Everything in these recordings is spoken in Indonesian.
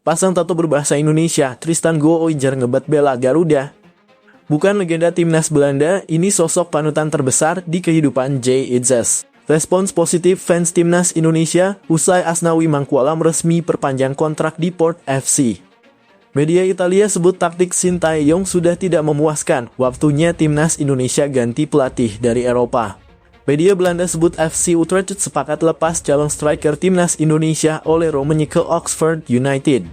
Pasang tato berbahasa Indonesia, Tristan Gooijer ngebat bela Garuda. Bukan legenda timnas Belanda, ini sosok panutan terbesar di kehidupan Jay Itzes. Respons positif fans timnas Indonesia usai Asnawi Mangkualam resmi perpanjang kontrak di Port FC. Media Italia sebut taktik Sintayong sudah tidak memuaskan, waktunya timnas Indonesia ganti pelatih dari Eropa. Media Belanda sebut FC Utrecht sepakat lepas calon striker timnas Indonesia oleh Romanya ke Oxford United.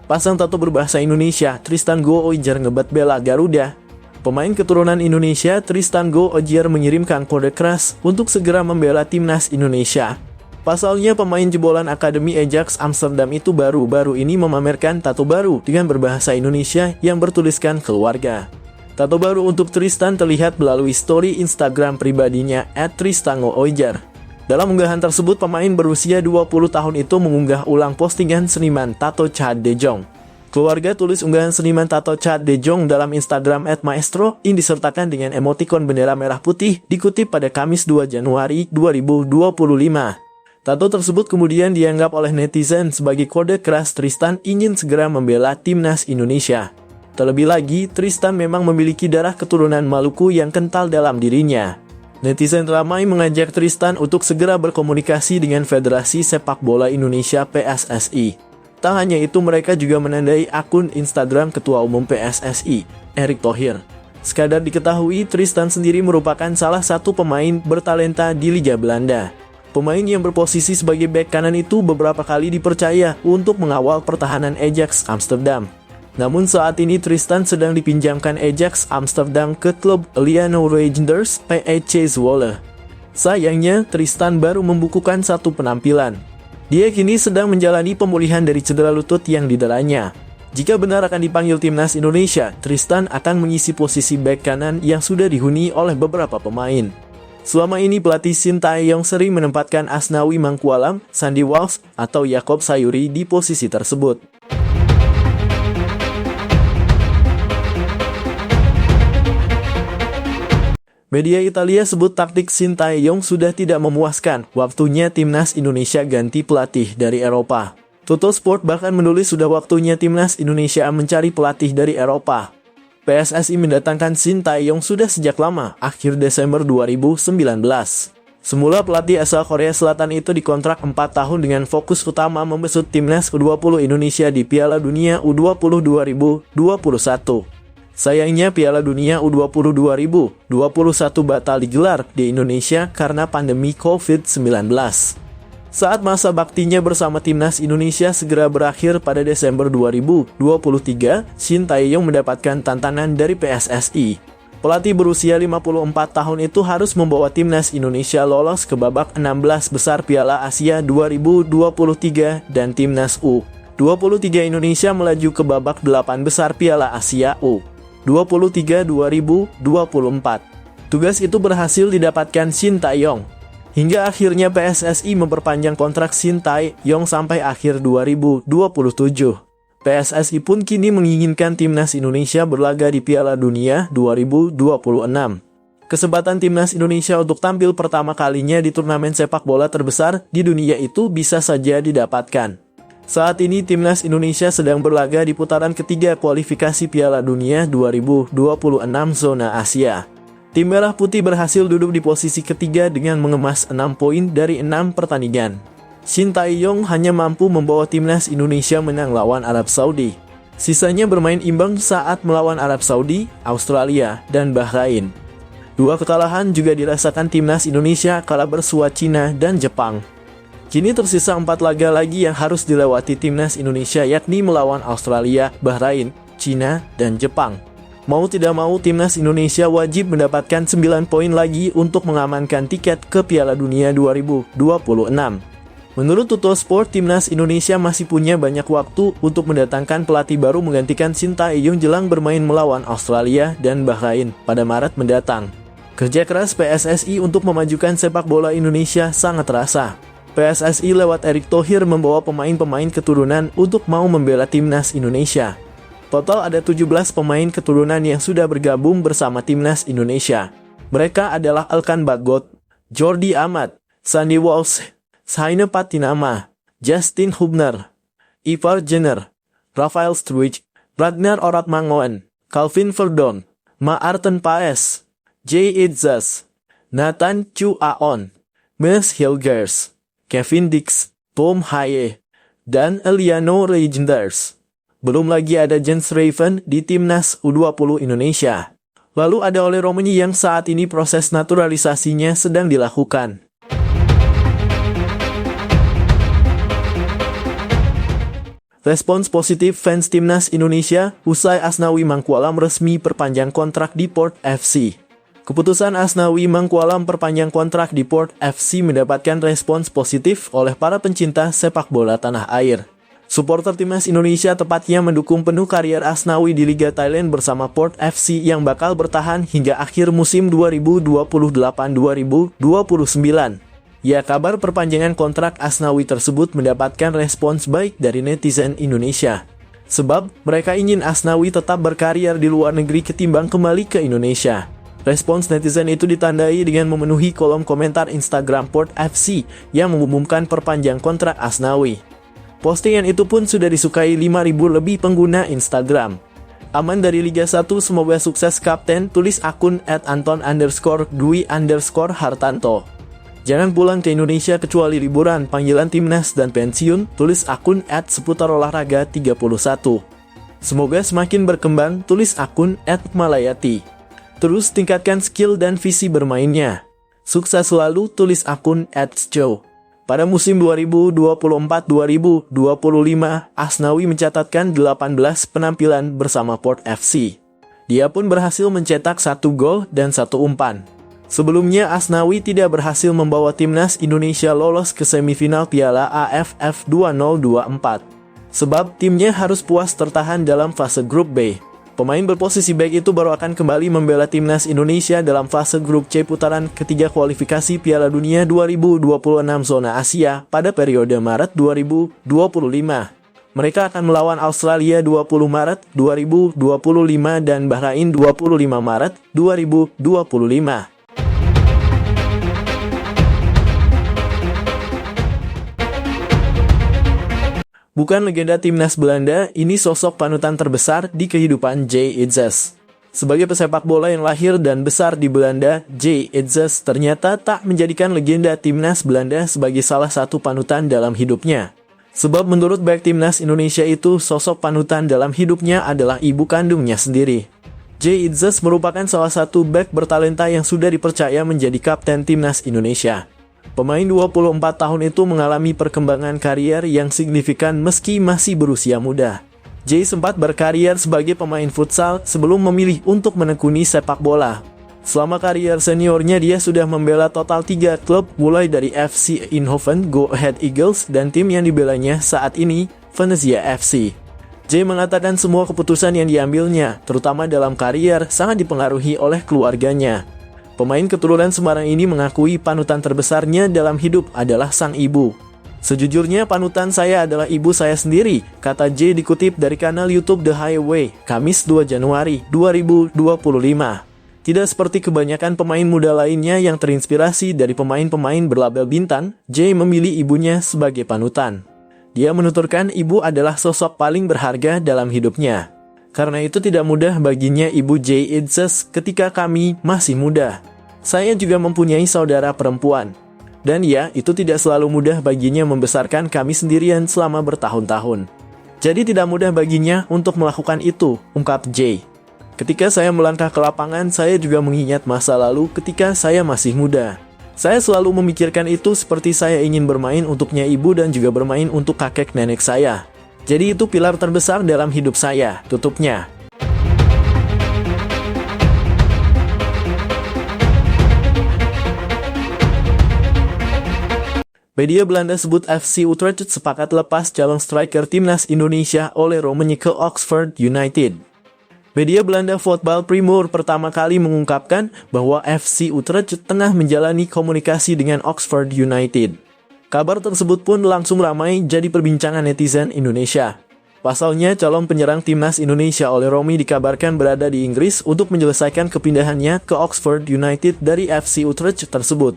Pasang tato berbahasa Indonesia, Tristan Gooijer ngebat bela Garuda. Pemain keturunan Indonesia Tristan Gooijer mengirimkan kode keras untuk segera membela timnas Indonesia. Pasalnya pemain jebolan Akademi Ajax Amsterdam itu baru-baru ini memamerkan tato baru dengan berbahasa Indonesia yang bertuliskan keluarga. Tato baru untuk Tristan terlihat melalui story Instagram pribadinya @tristangooijer. Dalam unggahan tersebut, pemain berusia 20 tahun itu mengunggah ulang postingan seniman tato Chad De Jong. Keluarga tulis unggahan seniman tato Chad De Jong dalam Instagram @maestro ini disertakan dengan emotikon bendera merah putih dikutip pada Kamis 2 Januari 2025. Tato tersebut kemudian dianggap oleh netizen sebagai kode keras Tristan ingin segera membela timnas Indonesia. Terlebih lagi, Tristan memang memiliki darah keturunan Maluku yang kental dalam dirinya. Netizen ramai mengajak Tristan untuk segera berkomunikasi dengan Federasi Sepak Bola Indonesia (PSSI). Tak hanya itu, mereka juga menandai akun Instagram Ketua Umum PSSI, Erick Thohir. Sekadar diketahui, Tristan sendiri merupakan salah satu pemain bertalenta di Liga Belanda. Pemain yang berposisi sebagai bek kanan itu beberapa kali dipercaya untuk mengawal pertahanan Ajax Amsterdam. Namun saat ini Tristan sedang dipinjamkan Ajax Amsterdam ke klub Liano Rangers PEC Zwolle. Sayangnya, Tristan baru membukukan satu penampilan. Dia kini sedang menjalani pemulihan dari cedera lutut yang dideranya. Jika benar akan dipanggil timnas Indonesia, Tristan akan mengisi posisi bek kanan yang sudah dihuni oleh beberapa pemain. Selama ini pelatih Sintayong sering menempatkan Asnawi Mangkualam, Sandy Walsh, atau Yakob Sayuri di posisi tersebut. Media Italia sebut taktik Sintayong sudah tidak memuaskan, waktunya timnas Indonesia ganti pelatih dari Eropa. Tuttosport bahkan menulis sudah waktunya timnas Indonesia mencari pelatih dari Eropa. PSSI mendatangkan Sintayong sudah sejak lama, akhir Desember 2019. Semula pelatih asal Korea Selatan itu dikontrak 4 tahun dengan fokus utama membesut timnas U20 Indonesia di Piala Dunia U20 2021. Sayangnya Piala Dunia U20 2021 batal digelar di Indonesia karena pandemi COVID-19. Saat masa baktinya bersama timnas Indonesia segera berakhir pada Desember 2023, Sintayong mendapatkan tantangan dari PSSI. Pelatih berusia 54 tahun itu harus membawa timnas Indonesia lolos ke babak 16 besar Piala Asia 2023 dan timnas U23 Indonesia melaju ke babak 8 besar Piala Asia U23 2024. Tugas itu berhasil didapatkan Sintayong. Hingga akhirnya PSSI memperpanjang kontrak Sintayong sampai akhir 2027. PSSI pun kini menginginkan timnas Indonesia berlaga di Piala Dunia 2026. Kesempatan timnas Indonesia untuk tampil pertama kalinya di turnamen sepak bola terbesar di dunia itu bisa saja didapatkan. Saat ini timnas Indonesia sedang berlaga di putaran ketiga kualifikasi Piala Dunia 2026 zona Asia. Tim Merah Putih berhasil duduk di posisi ketiga dengan mengemas 6 poin dari 6 pertandingan. Sintayong hanya mampu membawa timnas Indonesia menang lawan Arab Saudi. Sisanya bermain imbang saat melawan Arab Saudi, Australia, dan Bahrain. Dua kekalahan juga dirasakan timnas Indonesia kala bersua Cina dan Jepang. Kini tersisa 4 laga lagi yang harus dilewati timnas Indonesia, yakni melawan Australia, Bahrain, Cina, dan Jepang. Mau tidak mau, timnas Indonesia wajib mendapatkan 9 poin lagi untuk mengamankan tiket ke Piala Dunia 2026. Menurut Tuttosport, timnas Indonesia masih punya banyak waktu untuk mendatangkan pelatih baru menggantikan Sintayong jelang bermain melawan Australia dan Bahrain pada Maret mendatang. Kerja keras PSSI untuk memajukan sepak bola Indonesia sangat terasa. PSSI lewat Erick Thohir membawa pemain-pemain keturunan untuk mau membela timnas Indonesia. Total ada 17 pemain keturunan yang sudah bergabung bersama timnas Indonesia. Mereka adalah Elkan Bagot, Jordi Amat, Sandy Walsh, Heine Patinama, Justin Hubner, Ivar Jenner, Rafael Struijk, Ragnar Oratmangoen, Calvin Verdon, Maarten Paes, Jay Itzas, Nathan Chu Aon, Mes Hilgers, Kevin Dix, Tom Haye, dan Eliano Regenders. Belum lagi ada Jens Raven di Timnas U20 Indonesia. Lalu ada Ole Romani yang saat ini proses naturalisasinya sedang dilakukan. Respons positif fans Timnas Indonesia usai Asnawi Mangkualam resmi perpanjang kontrak di Port FC. Keputusan Asnawi Mangkualam perpanjang kontrak di Port FC mendapatkan respons positif oleh para pencinta sepak bola tanah air. Supporter Timnas Indonesia tepatnya mendukung penuh karier Asnawi di Liga Thailand bersama Port FC yang bakal bertahan hingga akhir musim 2028-2029. Ya, kabar perpanjangan kontrak Asnawi tersebut mendapatkan respons baik dari netizen Indonesia. Sebab mereka ingin Asnawi tetap berkarier di luar negeri ketimbang kembali ke Indonesia. Respons netizen itu ditandai dengan memenuhi kolom komentar Instagram Port FC yang mengumumkan perpanjang kontrak Asnawi. Postingan itu pun sudah disukai 5.000 lebih pengguna Instagram. Aman dari Liga 1, semoga sukses Kapten, tulis akun @Anton_Dwi_Hartanto. Jangan pulang ke Indonesia kecuali liburan, panggilan timnas dan pensiun, tulis akun @seputarolahraga31. Semoga semakin berkembang, tulis akun @Malayati. Terus tingkatkan skill dan visi bermainnya. Sukses selalu, tulis akun @Joe. Pada musim 2024-2025, Asnawi mencatatkan 18 penampilan bersama Port FC. Dia pun berhasil mencetak 1 gol dan 1 umpan. Sebelumnya, Asnawi tidak berhasil membawa Timnas Indonesia lolos ke semifinal Piala AFF 2024. Sebab timnya harus puas tertahan dalam fase grup B. Pemain berposisi back itu baru akan kembali membela Timnas Indonesia dalam fase grup C putaran ketiga kualifikasi Piala Dunia 2026 zona Asia pada periode Maret 2025. Mereka akan melawan Australia 20 Maret 2025 dan Bahrain 25 Maret 2025. Bukan legenda Timnas Belanda, ini sosok panutan terbesar di kehidupan Jay Itzes. Sebagai pesepak bola yang lahir dan besar di Belanda, Jay Itzes ternyata tak menjadikan legenda Timnas Belanda sebagai salah satu panutan dalam hidupnya. Sebab menurut bek Timnas Indonesia itu, sosok panutan dalam hidupnya adalah ibu kandungnya sendiri. Jay Itzes merupakan salah satu bek bertalenta yang sudah dipercaya menjadi kapten Timnas Indonesia. Pemain 24 tahun itu mengalami perkembangan karier yang signifikan meski masih berusia muda. Jay sempat berkarier sebagai pemain futsal sebelum memilih untuk menekuni sepak bola. Selama karier seniornya dia sudah membela total 3 klub mulai dari FC Eindhoven, Go Ahead Eagles, dan tim yang dibelanya saat ini, Venezia FC. Jay mengatakan semua keputusan yang diambilnya, terutama dalam karier, sangat dipengaruhi oleh keluarganya. Pemain keturunan Semarang ini mengakui panutan terbesarnya dalam hidup adalah sang ibu. Sejujurnya panutan saya adalah ibu saya sendiri, kata Jay dikutip dari kanal YouTube The Highway, Kamis 2 Januari 2025. Tidak seperti kebanyakan pemain muda lainnya yang terinspirasi dari pemain-pemain berlabel bintang, Jay memilih ibunya sebagai panutan. Dia menuturkan ibu adalah sosok paling berharga dalam hidupnya. Karena itu tidak mudah baginya ibu Jay Itzes ketika kami masih muda. Saya juga mempunyai saudara perempuan. Dan ya, itu tidak selalu mudah baginya membesarkan kami sendirian selama bertahun-tahun. Jadi tidak mudah baginya untuk melakukan itu, ungkap Jay. Ketika saya melangkah ke lapangan, saya juga mengingat masa lalu ketika saya masih muda. Saya selalu memikirkan itu seperti saya ingin bermain untuknya ibu dan juga bermain untuk kakek nenek saya. Jadi itu pilar terbesar dalam hidup saya, tutupnya. Media Belanda sebut FC Utrecht sepakat lepas calon striker Timnas Indonesia Ole Romani ke Oxford United. Media Belanda Voetbal Primeur pertama kali mengungkapkan bahwa FC Utrecht tengah menjalani komunikasi dengan Oxford United. Kabar tersebut pun langsung ramai jadi perbincangan netizen Indonesia. Pasalnya, calon penyerang Timnas Indonesia Ole Romani dikabarkan berada di Inggris untuk menyelesaikan kepindahannya ke Oxford United dari FC Utrecht tersebut.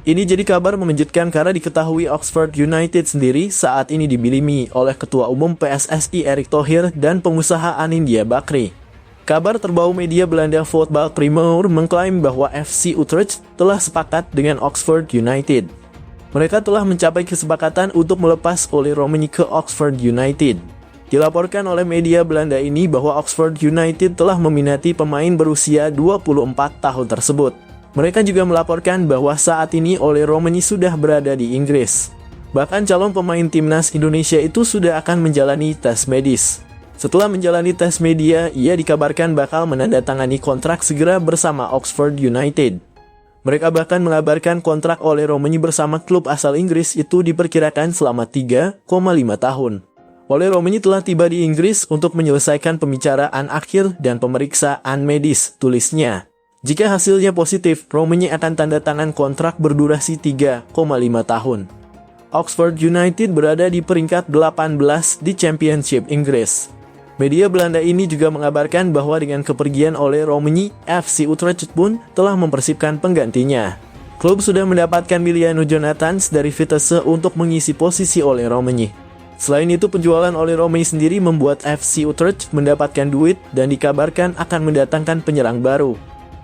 Ini jadi kabar mengejutkan karena diketahui Oxford United sendiri saat ini dibilimi oleh Ketua Umum PSSI Erick Thohir dan pengusaha Anindya Bakri. Kabar terbau media Belanda Voetbal Primeur mengklaim bahwa FC Utrecht telah sepakat dengan Oxford United. Mereka telah mencapai kesepakatan untuk melepas Oleh Romani ke Oxford United. Dilaporkan oleh media Belanda ini bahwa Oxford United telah meminati pemain berusia 24 tahun tersebut. Mereka juga melaporkan bahwa saat ini Oleh Romani sudah berada di Inggris. Bahkan calon pemain timnas Indonesia itu sudah akan menjalani tes medis. Setelah menjalani tes media, ia dikabarkan bakal menandatangani kontrak segera bersama Oxford United. Mereka bahkan mengabarkan kontrak Oleh Romani bersama klub asal Inggris itu diperkirakan selama 3,5 tahun. Oleh Romani telah tiba di Inggris untuk menyelesaikan pembicaraan akhir dan pemeriksaan medis, tulisnya. Jika hasilnya positif, Romani akan tanda tangan kontrak berdurasi 3,5 tahun. Oxford United berada di peringkat 18 di Championship Inggris. Media Belanda ini juga mengabarkan bahwa dengan kepergian Oleh Romani, FC Utrecht pun telah mempersipkan penggantinya. Klub sudah mendapatkan Miliano Jonathans dari Vitesse untuk mengisi posisi Oleh Romani. Selain itu, penjualan Oleh Romani sendiri membuat FC Utrecht mendapatkan duit dan dikabarkan akan mendatangkan penyerang baru.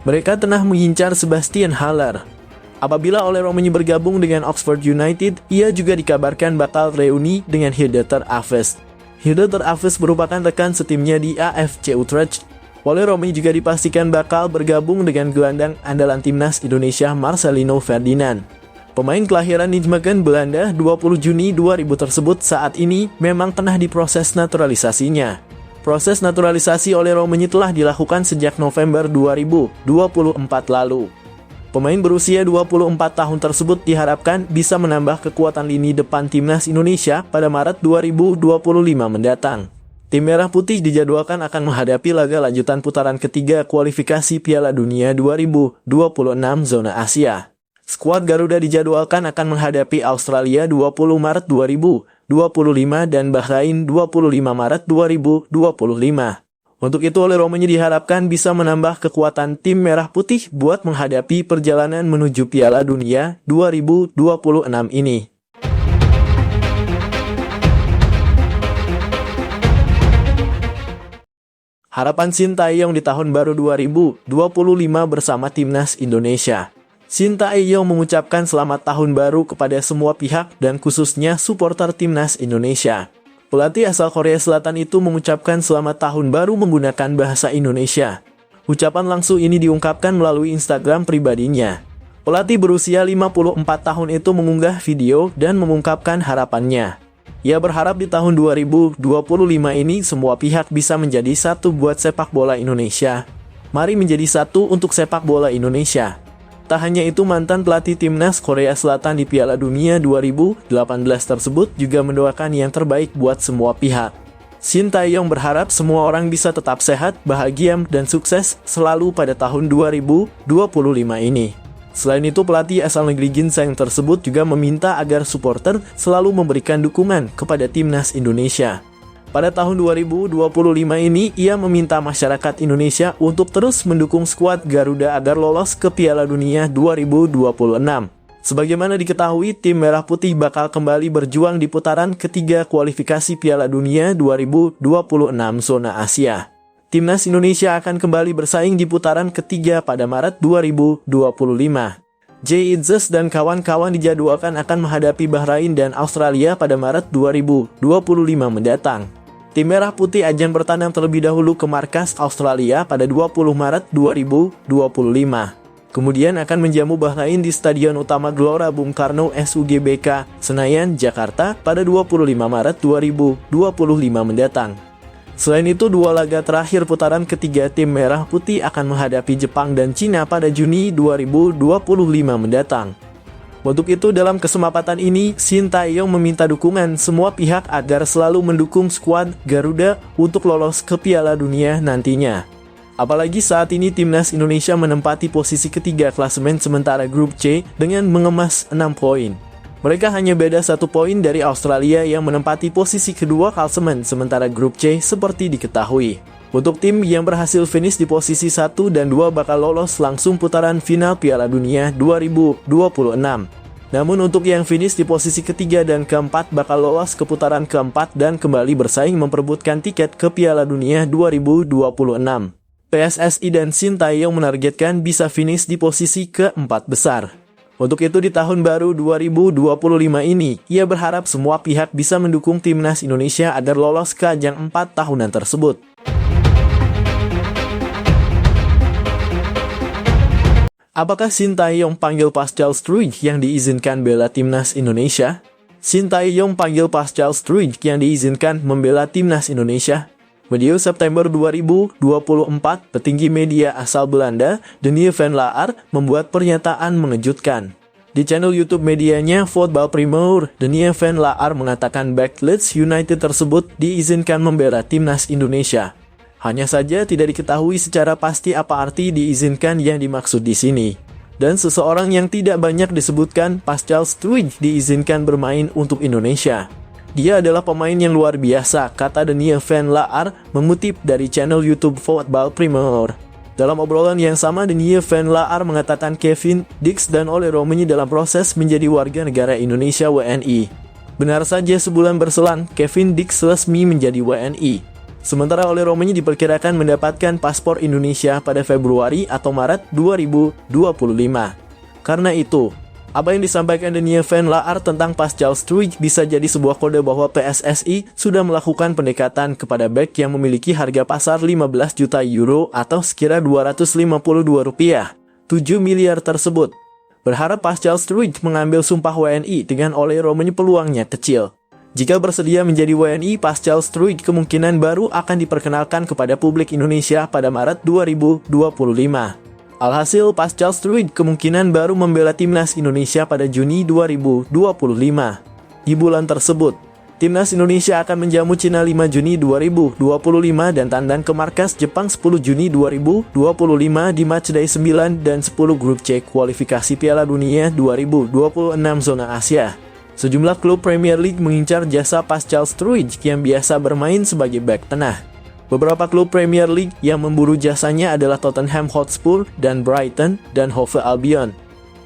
Mereka tengah mengincar Sebastian Haller. Apabila Oleh Romani bergabung dengan Oxford United, ia juga dikabarkan bakal reuni dengan Hidde ter Aves. Hidde ter Aves merupakan rekan setimnya di AFC Utrecht. Oleh Romani juga dipastikan bakal bergabung dengan gelandang andalan timnas Indonesia Marcelino Ferdinand. Pemain kelahiran Nijmegen, Belanda, 20 Juni 2000 tersebut saat ini memang tengah diproses naturalisasinya. Proses naturalisasi Oleh Romani telah dilakukan sejak November 2024 lalu. Pemain berusia 24 tahun tersebut diharapkan bisa menambah kekuatan lini depan timnas Indonesia pada Maret 2025 mendatang. Tim Merah Putih dijadwalkan akan menghadapi laga lanjutan putaran ketiga kualifikasi Piala Dunia 2026 zona Asia. Skuad Garuda dijadwalkan akan menghadapi Australia 20 Maret 2025 dan Bahrain 25 Maret 2025. Untuk itu Oleh Romani diharapkan bisa menambah kekuatan tim Merah Putih buat menghadapi perjalanan menuju Piala Dunia 2026 ini. Harapan Sintayong di tahun baru 2025 bersama timnas Indonesia. Sintayong mengucapkan selamat tahun baru kepada semua pihak dan khususnya supporter timnas Indonesia. Pelatih asal Korea Selatan itu mengucapkan selamat tahun baru menggunakan bahasa Indonesia. Ucapan langsung ini diungkapkan melalui Instagram pribadinya. Pelatih berusia 54 tahun itu mengunggah video dan mengungkapkan harapannya. Ia berharap di tahun 2025 ini semua pihak bisa menjadi satu buat sepak bola Indonesia. Mari menjadi satu untuk sepak bola Indonesia. Tak hanya itu, mantan pelatih timnas Korea Selatan di Piala Dunia 2018 tersebut juga mendoakan yang terbaik buat semua pihak. Sintayong berharap semua orang bisa tetap sehat, bahagia, dan sukses selalu pada tahun 2025 ini. Selain itu, pelatih asal negeri ginseng tersebut juga meminta agar supporter selalu memberikan dukungan kepada timnas Indonesia. Pada tahun 2025 ini, ia meminta masyarakat Indonesia untuk terus mendukung skuad Garuda agar lolos ke Piala Dunia 2026. Sebagaimana diketahui, tim Merah Putih bakal kembali berjuang di putaran ketiga kualifikasi Piala Dunia 2026 zona Asia. Timnas Indonesia akan kembali bersaing di putaran ketiga pada Maret 2025. Jay Itzes dan kawan-kawan dijadwalkan akan menghadapi Bahrain dan Australia pada Maret 2025 mendatang. Tim Merah Putih akan bertandang terlebih dahulu ke markas Australia pada 20 Maret 2025. Kemudian akan menjamu Bahrain di Stadion Utama Gelora Bung Karno SUGBK, Senayan, Jakarta pada 25 Maret 2025 mendatang. Selain itu, dua laga terakhir putaran ketiga tim Merah Putih akan menghadapi Jepang dan Cina pada Juni 2025 mendatang. Untuk itu, dalam kesempatan ini, Sintayong meminta dukungan semua pihak agar selalu mendukung skuad Garuda untuk lolos ke Piala Dunia nantinya. Apalagi saat ini timnas Indonesia menempati posisi ketiga klasemen sementara grup C dengan mengemas 6 poin. Mereka hanya beda 1 poin dari Australia yang menempati posisi kedua klasemen sementara grup C seperti diketahui. Untuk tim yang berhasil finish di posisi 1 dan 2 bakal lolos langsung putaran final Piala Dunia 2026. Namun untuk yang finish di posisi ketiga dan keempat bakal lolos ke putaran keempat dan kembali bersaing memperebutkan tiket ke Piala Dunia 2026. PSSI dan Sintayong menargetkan bisa finish di posisi keempat besar. Untuk itu di tahun baru 2025 ini, ia berharap semua pihak bisa mendukung timnas Indonesia agar lolos ke ajang 4 tahunan tersebut. Apakah Sintayong panggil Pascal Struijk yang diizinkan bela timnas Indonesia? Sintayong panggil Pascal Struijk yang diizinkan membela timnas Indonesia. Medio September 2024, petinggi media asal Belanda, Denie van Laar, membuat pernyataan mengejutkan. Di channel YouTube medianya Voetbal Primeur, Denie van Laar mengatakan bek Leeds United tersebut diizinkan membela timnas Indonesia. Hanya saja tidak diketahui secara pasti apa arti diizinkan yang dimaksud di sini. Dan seseorang yang tidak banyak disebutkan, Pascal Struijk diizinkan bermain untuk Indonesia. Dia adalah pemain yang luar biasa, kata Denie van Laar mengutip dari channel YouTube Voetbal Primeur. Dalam obrolan yang sama, Denie van Laar mengatakan Kevin Dix dan Ole Roemeny dalam proses menjadi warga negara Indonesia WNI. Benar saja sebulan berselang, Kevin Dix resmi menjadi WNI. Sementara Ole Roemeny diperkirakan mendapatkan paspor Indonesia pada Februari atau Maret 2025. Karena itu, apa yang disampaikan Denie van Laar tentang Pascal Struijk bisa jadi sebuah kode bahwa PSSI sudah melakukan pendekatan kepada bek yang memiliki harga pasar 15 juta euro atau sekira 252 rupiah, 7 miliar tersebut. Berharap Pascal Struijk mengambil sumpah WNI dengan Ole Roemeny peluangnya kecil. Jika bersedia menjadi WNI, Pascal Struijk kemungkinan baru akan diperkenalkan kepada publik Indonesia pada Maret 2025. Alhasil, Pascal Struijk kemungkinan baru membela timnas Indonesia pada Juni 2025. Di bulan tersebut, timnas Indonesia akan menjamu Cina 5 Juni 2025 dan tandang ke markas Jepang 10 Juni 2025 di matchday 9 dan 10 grup C kualifikasi Piala Dunia 2026 zona Asia. Sejumlah klub Premier League mengincar jasa Pascal Struijk yang biasa bermain sebagai bek tengah. Beberapa klub Premier League yang memburu jasanya adalah Tottenham Hotspur dan Brighton dan Hove Albion.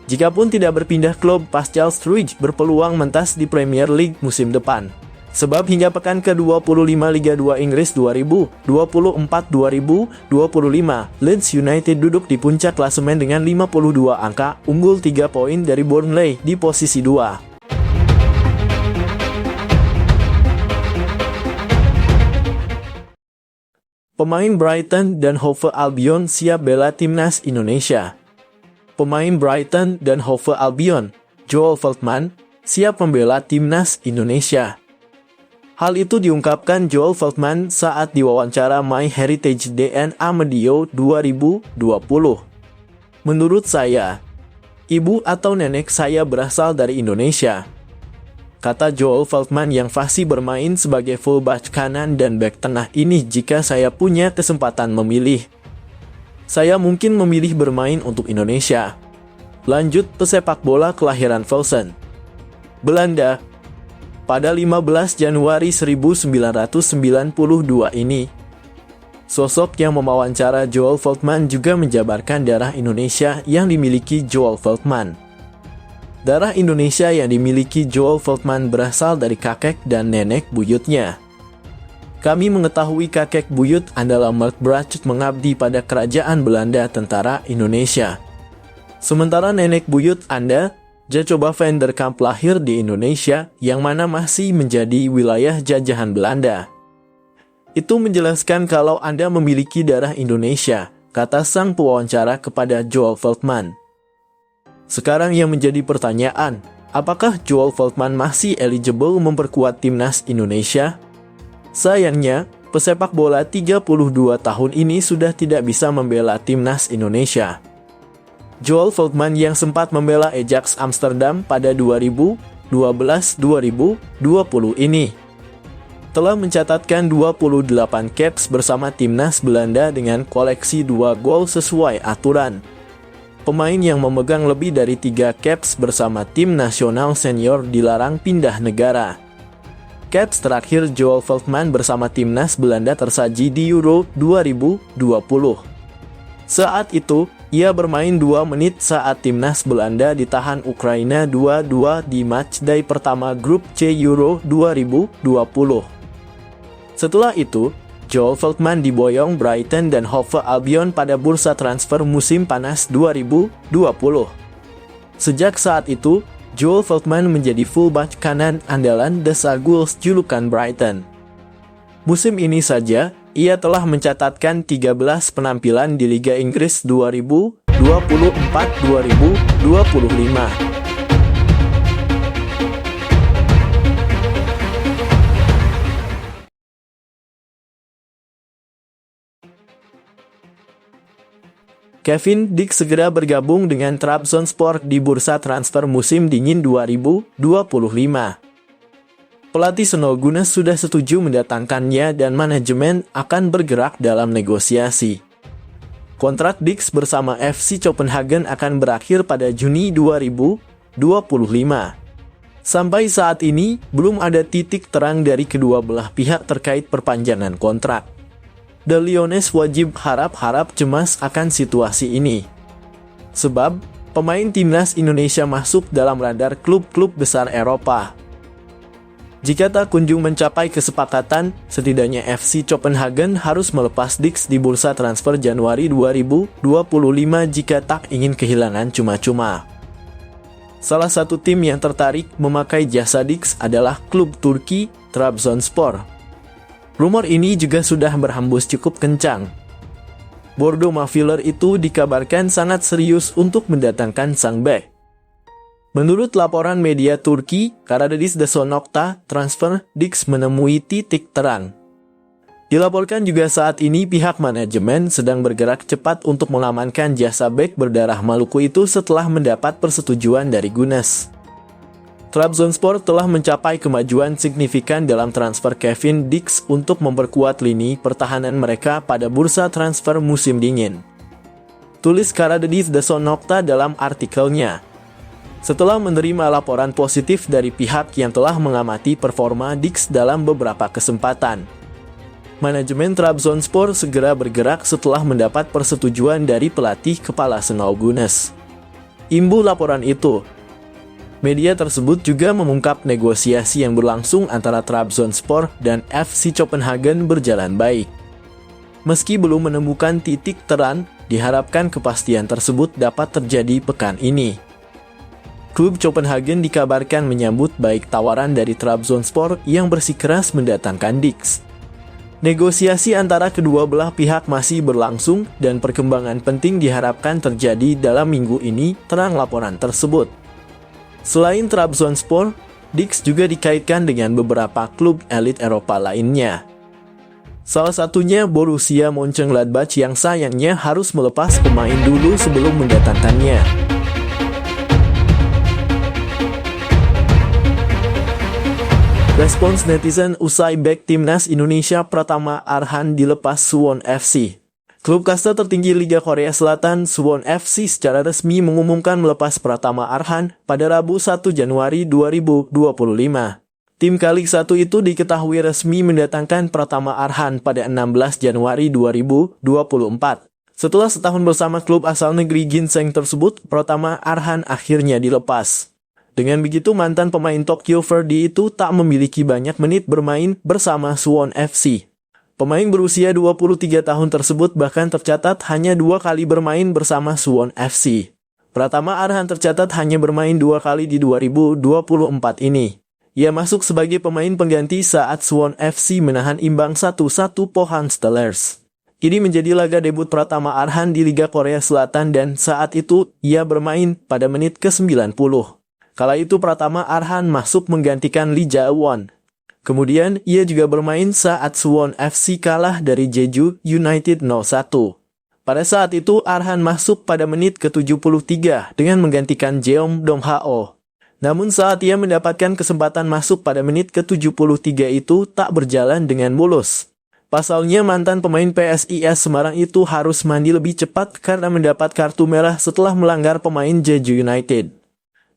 Jikapun tidak berpindah klub, Pascal Struijk berpeluang mentas di Premier League musim depan. Sebab hingga pekan ke-25 Liga 2 Inggris 2024-2025, Leeds United duduk di puncak klasemen dengan 52 angka, unggul 3 poin dari Burnley di posisi 2. Pemain Brighton dan Hove Albion siap bela timnas Indonesia. Pemain Brighton dan Hove Albion, Joel Veltman, siap membela timnas Indonesia. Hal itu diungkapkan Joel Veltman saat diwawancara My Heritage DNA Medio 2020. Menurut saya, ibu atau nenek saya berasal dari Indonesia, kata Joel Veltman yang fasih bermain sebagai fullback kanan dan bek tengah ini. Jika saya punya kesempatan memilih, saya mungkin memilih bermain untuk Indonesia. Lanjut pesepak bola kelahiran Velsen, Belanda, pada 15 Januari 1992 ini. Sosok yang mewawancara Joel Veltman juga menjabarkan darah Indonesia yang dimiliki Joel Veltman. Darah Indonesia yang dimiliki Joel Veltman berasal dari kakek dan nenek buyutnya. Kami mengetahui kakek buyut adalah Mark Brachet mengabdi pada kerajaan Belanda tentara Indonesia. Sementara nenek buyut Anda, Jacoba van der Kamp, lahir di Indonesia yang mana masih menjadi wilayah jajahan Belanda. Itu menjelaskan kalau Anda memiliki darah Indonesia, kata sang pewawancara kepada Joel Veltman. Sekarang yang menjadi pertanyaan, apakah Joel Veltman masih eligible memperkuat timnas Indonesia? Sayangnya, pesepak bola 32 tahun ini sudah tidak bisa membela timnas Indonesia. Joel Veltman yang sempat membela Ajax Amsterdam pada 2012-2020 ini telah mencatatkan 28 caps bersama timnas Belanda dengan koleksi 2 gol sesuai aturan. Pemain yang memegang lebih dari 3 caps bersama tim nasional senior dilarang pindah negara. Caps terakhir Joel Veldman bersama timnas Belanda tersaji di Euro 2020. Saat itu, ia bermain 2 menit saat timnas Belanda ditahan Ukraina 2-2 di matchday pertama grup C Euro 2020. Setelah itu, Joel Veldman diboyong Brighton dan Hove Albion pada bursa transfer musim panas 2020. Sejak saat itu, Joel Veldman menjadi fullback kanan andalan The Saguls julukan Brighton. Musim ini saja, ia telah mencatatkan 13 penampilan di Liga Inggris 2024-2025. Kevin Dix segera bergabung dengan Trabzonspor di bursa transfer musim dingin 2025. Pelatih Şenol Güneş sudah setuju mendatangkannya dan manajemen akan bergerak dalam negosiasi. Kontrak Dix bersama FC Copenhagen akan berakhir pada Juni 2025. Sampai saat ini, belum ada titik terang dari kedua belah pihak terkait perpanjangan kontrak. The Lions wajib harap-harap cemas akan situasi ini. Sebab, pemain timnas Indonesia masuk dalam radar klub-klub besar Eropa. Jika tak kunjung mencapai kesepakatan, setidaknya FC Copenhagen harus melepas Dix di bursa transfer Januari 2025 jika tak ingin kehilangan cuma-cuma. Salah satu tim yang tertarik memakai jasa Dix adalah klub Turki, Trabzonspor. Rumor ini juga sudah berhembus cukup kencang. Bordo Maviller itu dikabarkan sangat serius untuk mendatangkan sang bek. Menurut laporan media Turki, Karadeniz The Son Nokta, transfer Dix menemui titik terang. Dilaporkan juga saat ini pihak manajemen sedang bergerak cepat untuk mengamankan jasa bek berdarah Maluku itu setelah mendapat persetujuan dari Güneş. Trabzonspor telah mencapai kemajuan signifikan dalam transfer Kevin Dix untuk memperkuat lini pertahanan mereka pada bursa transfer musim dingin. Tulis Karadeniz The Son Nokta dalam artikelnya. Setelah menerima laporan positif dari pihak yang telah mengamati performa Dix dalam beberapa kesempatan, manajemen Trabzonspor segera bergerak setelah mendapat persetujuan dari pelatih kepala Şenol Güneş. Imbu laporan itu, media tersebut juga mengungkap negosiasi yang berlangsung antara Trabzonspor dan FC Copenhagen berjalan baik. Meski belum menemukan titik terang, diharapkan kepastian tersebut dapat terjadi pekan ini. Klub Copenhagen dikabarkan menyambut baik tawaran dari Trabzonspor yang bersikeras mendatangkan Dix. Negosiasi antara kedua belah pihak masih berlangsung dan perkembangan penting diharapkan terjadi dalam minggu ini, terang laporan tersebut. Selain Trabzonspor, Dix juga dikaitkan dengan beberapa klub elit Eropa lainnya. Salah satunya Borussia Mönchengladbach yang sayangnya harus melepas pemain dulu sebelum mendatangkannya. Respons netizen usai bek timnas Indonesia Pratama Arhan dilepas Suwon FC. Klub kasta tertinggi Liga Korea Selatan, Suwon FC secara resmi mengumumkan melepas Pratama Arhan pada Rabu 1 Januari 2025. Tim Kalik 1 itu diketahui resmi mendatangkan Pratama Arhan pada 16 Januari 2024. Setelah setahun bersama klub asal negeri Ginseng tersebut, Pratama Arhan akhirnya dilepas. Dengan begitu, mantan pemain Tokyo Verdy itu tak memiliki banyak menit bermain bersama Suwon FC. Pemain berusia 23 tahun tersebut bahkan tercatat hanya 2 kali bermain bersama Suwon FC. Pratama Arhan tercatat hanya bermain 2 kali di 2024 ini. Ia masuk sebagai pemain pengganti saat Suwon FC menahan imbang 1-1 Pohang Steelers. Ini menjadi laga debut Pratama Arhan di Liga Korea Selatan dan saat itu ia bermain pada menit ke-90. Kala itu Pratama Arhan masuk menggantikan Lee Ja-won. Kemudian, ia juga bermain saat Suwon FC kalah dari Jeju United 0-1. Pada saat itu, Arhan masuk pada menit ke-73 dengan menggantikan Jeong Dong-hao. Namun saat ia mendapatkan kesempatan masuk pada menit ke-73 itu tak berjalan dengan mulus. Pasalnya, mantan pemain PSIS Semarang itu harus mandi lebih cepat karena mendapat kartu merah setelah melanggar pemain Jeju United.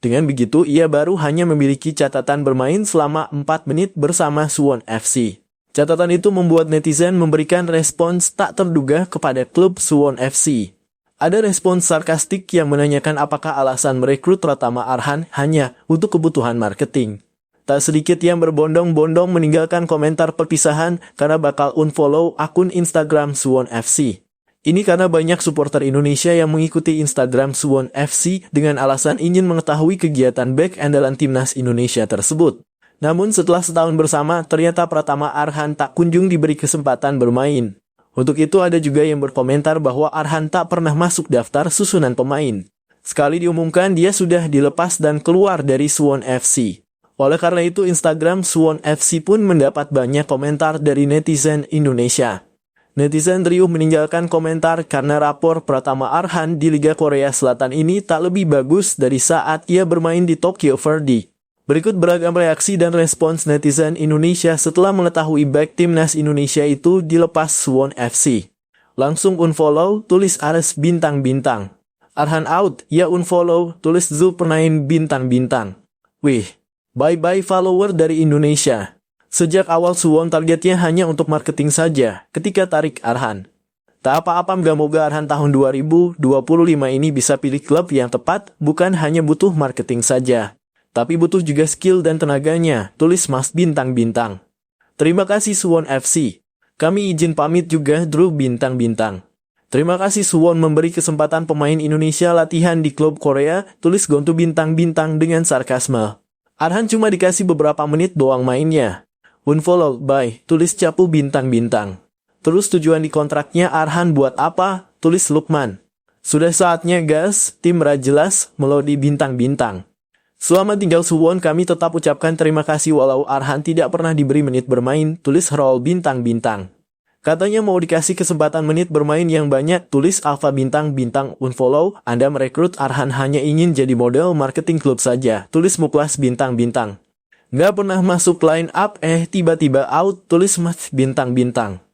Dengan begitu, ia baru hanya memiliki catatan bermain selama 4 menit bersama Suwon FC. Catatan itu membuat netizen memberikan respons tak terduga kepada klub Suwon FC. Ada respons sarkastik yang menanyakan apakah alasan merekrut Pratama Arhan hanya untuk kebutuhan marketing. Tak sedikit yang berbondong-bondong meninggalkan komentar perpisahan karena bakal unfollow akun Instagram Suwon FC. Ini karena banyak supporter Indonesia yang mengikuti Instagram Suwon FC dengan alasan ingin mengetahui kegiatan bek andalan timnas Indonesia tersebut. Namun setelah setahun bersama, ternyata Pratama Arhan tak kunjung diberi kesempatan bermain. Untuk itu ada juga yang berkomentar bahwa Arhan tak pernah masuk daftar susunan pemain. Sekali diumumkan dia sudah dilepas dan keluar dari Suwon FC. Oleh karena itu Instagram Suwon FC pun mendapat banyak komentar dari netizen Indonesia. Netizen riuh meninggalkan komentar karena rapor Pratama Arhan di Liga Korea Selatan ini tak lebih bagus dari saat ia bermain di Tokyo Verdy. Berikut beragam reaksi dan respons netizen Indonesia setelah mengetahui bek timnas Indonesia itu dilepas Suwon FC. Langsung unfollow, tulis Ares bintang-bintang. Arhan out, ya unfollow, tulis Zulpernain bintang-bintang. Wih, bye-bye follower dari Indonesia. Sejak awal Suwon targetnya hanya untuk marketing saja ketika tarik Arhan. Tak apa-apa moga Arhan tahun 2025 ini bisa pilih klub yang tepat, bukan hanya butuh marketing saja. Tapi butuh juga skill dan tenaganya, tulis Mas bintang-bintang. Terima kasih Suwon FC. Kami izin pamit juga Drew bintang-bintang. Terima kasih Suwon memberi kesempatan pemain Indonesia latihan di klub Korea, tulis Gontu bintang-bintang dengan sarkasme. Arhan cuma dikasih beberapa menit doang mainnya. Unfollow, bye, tulis Capu bintang-bintang. Terus tujuan di kontraknya Arhan buat apa? Tulis Lukman. Sudah saatnya gas, tim Rajelas, melodi bintang-bintang. Selama tinggal Suwon kami tetap ucapkan terima kasih walau Arhan tidak pernah diberi menit bermain, tulis Roll bintang-bintang. Katanya mau dikasih kesempatan menit bermain yang banyak, tulis Alpha bintang-bintang unfollow, Anda merekrut Arhan hanya ingin jadi model marketing klub saja, tulis Muklas bintang-bintang. Nggak pernah masuk line up tiba-tiba out, tulis Mas bintang-bintang.